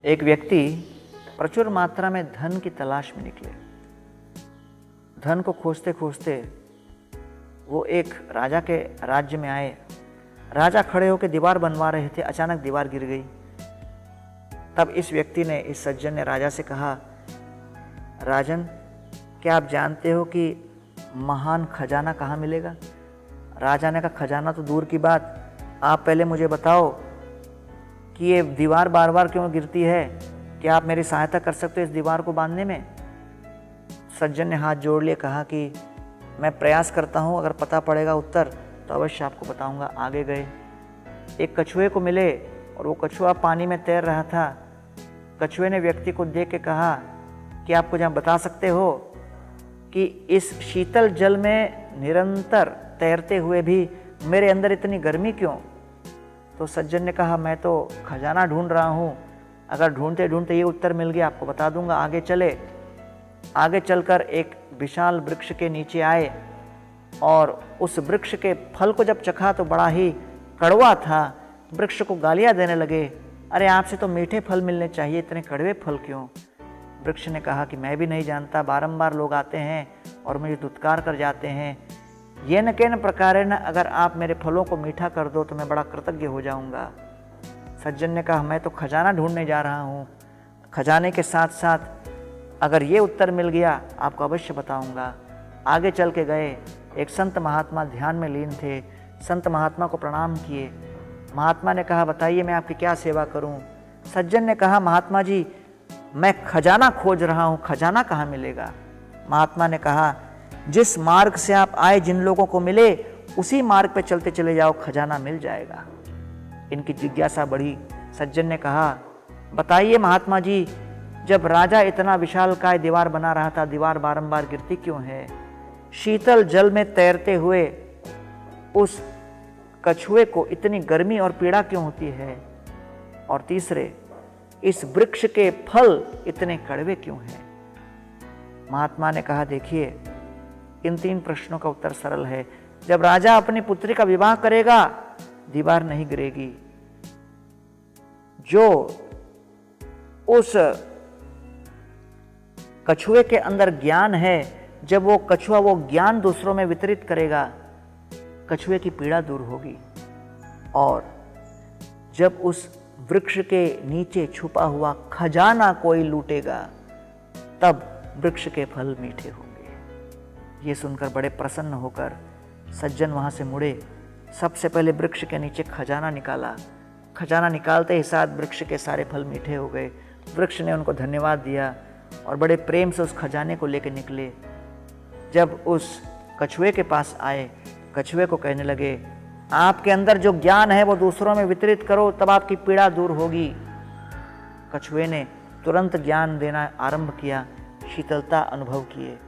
एक व्यक्ति प्रचुर मात्रा में धन की तलाश में निकले। धन को खोजते खोजते वो एक राजा के राज्य में आए। राजा खड़े होकर दीवार बनवा रहे थे, अचानक दीवार गिर गई। तब इस व्यक्ति ने, इस सज्जन ने राजा से कहा, राजन, क्या आप जानते हो कि महान खजाना कहाँ मिलेगा? राजा ने कहा, खजाना तो दूर की बात, आप पहले मुझे बताओ कि ये दीवार बार बार क्यों गिरती है? क्या आप मेरी सहायता कर सकते हो इस दीवार को बांधने में? सज्जन ने हाथ जोड़ लिए, कहा कि मैं प्रयास करता हूँ, अगर पता पड़ेगा उत्तर तो अवश्य आपको बताऊंगा। आगे गए, एक कछुए को मिले और वो कछुआ पानी में तैर रहा था। कछुए ने व्यक्ति को देख के कहा कि आप कुछ बता सकते हो कि इस शीतल जल में निरंतर तैरते हुए भी मेरे अंदर इतनी गर्मी क्यों? तो सज्जन ने कहा, मैं तो खजाना ढूंढ रहा हूँ, अगर ढूंढते ढूंढते ये उत्तर मिल गया आपको बता दूंगा। आगे चले, आगे चलकर एक विशाल वृक्ष के नीचे आए और उस वृक्ष के फल को जब चखा तो बड़ा ही कड़वा था। वृक्ष को गालियां देने लगे, अरे आपसे तो मीठे फल मिलने चाहिए, इतने कड़वे फल क्यों? वृक्ष ने कहा कि मैं भी नहीं जानता, बारंबार लोग आते हैं और मुझे दुत्कार कर जाते हैं। ये न के न प्रकारेण, अगर आप मेरे फलों को मीठा कर दो तो मैं बड़ा कृतज्ञ हो जाऊंगा। सज्जन ने कहा, मैं तो खजाना ढूंढने जा रहा हूँ, खजाने के साथ साथ अगर ये उत्तर मिल गया आपको अवश्य बताऊंगा। आगे चल के गए, एक संत महात्मा ध्यान में लीन थे। संत महात्मा को प्रणाम किए। महात्मा ने कहा, बताइए मैं आपकी क्या सेवा करूं? सज्जन ने कहा, महात्मा जी, मैं खजाना खोज रहा हूं, खजाना कहाँ मिलेगा? महात्मा ने कहा, जिस मार्ग से आप आए, जिन लोगों को मिले उसी मार्ग पे चलते चले जाओ, खजाना मिल जाएगा। इनकी जिज्ञासा बढ़ी। सज्जन ने कहा, बताइए महात्मा जी, जब राजा इतना विशालकाय दीवार बना रहा था, दीवार बारंबार गिरती क्यों है? शीतल जल में तैरते हुए उस कछुए को इतनी गर्मी और पीड़ा क्यों होती है? और तीसरे, इस वृक्ष के फल इतने कड़वे क्यों हैं? महात्मा ने कहा, देखिए, इन 3 प्रश्नों का उत्तर सरल है। जब राजा अपनी पुत्री का विवाह करेगा, दीवार नहीं गिरेगी। जो उस कछुए के अंदर ज्ञान है, जब वो कछुआ वो ज्ञान दूसरों में वितरित करेगा, कछुए की पीड़ा दूर होगी। और जब उस वृक्ष के नीचे छुपा हुआ खजाना कोई लूटेगा, तब वृक्ष के फल मीठे होंगे। ये सुनकर बड़े प्रसन्न होकर सज्जन वहां से मुड़े। सबसे पहले वृक्ष के नीचे खजाना निकाला। खजाना निकालते ही साथ वृक्ष के सारे फल मीठे हो गए। वृक्ष ने उनको धन्यवाद दिया और बड़े प्रेम से उस खजाने को लेकर निकले। जब उस कछुए के पास आए, कछुए को कहने लगे, आपके अंदर जो ज्ञान है वो दूसरों में वितरित करो, तब आपकी पीड़ा दूर होगी। कछुए ने तुरंत ज्ञान देना आरंभ किया, शीतलता अनुभव किए।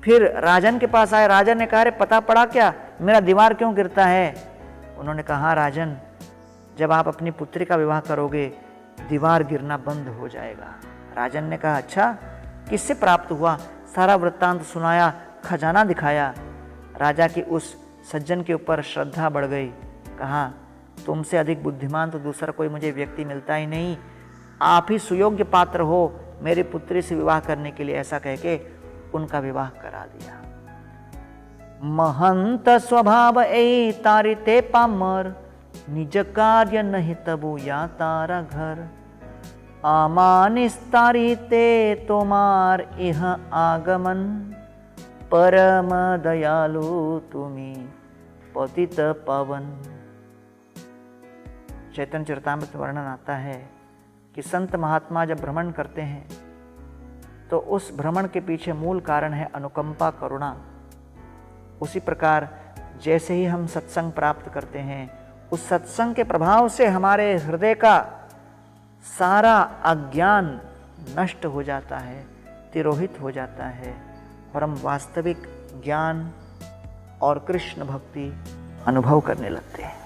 फिर राजन के पास आए। राजन ने कहा, अरे पता पड़ा क्या, मेरा दीवार क्यों गिरता है? उन्होंने कहा, राजन, जब आप अपनी पुत्री का विवाह करोगे, दीवार गिरना बंद हो जाएगा। राजन ने कहा, अच्छा, किससे प्राप्त हुआ? सारा वृत्तांत सुनाया, खजाना दिखाया। राजा की उस सज्जन के ऊपर श्रद्धा बढ़ गई। कहा, तुमसे अधिक बुद्धिमान तो दूसरा कोई मुझे व्यक्ति मिलता ही नहीं, आप ही सुयोग्य पात्र हो मेरी पुत्री से विवाह करने के लिए। ऐसा कह के उनका विवाह करा दिया। महंत स्वभाव ए तारिते पामर, निज कार्य नहीं तबु या तारा घर। आमानिस तारिते तोमार इह आगमन, परम दयालु तुम्ही पतित पावन। चैतन्य चरितामृत वर्णन आता है कि संत महात्मा जब भ्रमण करते हैं तो उस भ्रमण के पीछे मूल कारण है अनुकंपा, करुणा। उसी प्रकार जैसे ही हम सत्संग प्राप्त करते हैं, उस सत्संग के प्रभाव से हमारे हृदय का सारा अज्ञान नष्ट हो जाता है, तिरोहित हो जाता है और हम वास्तविक ज्ञान और कृष्ण भक्ति अनुभव करने लगते हैं।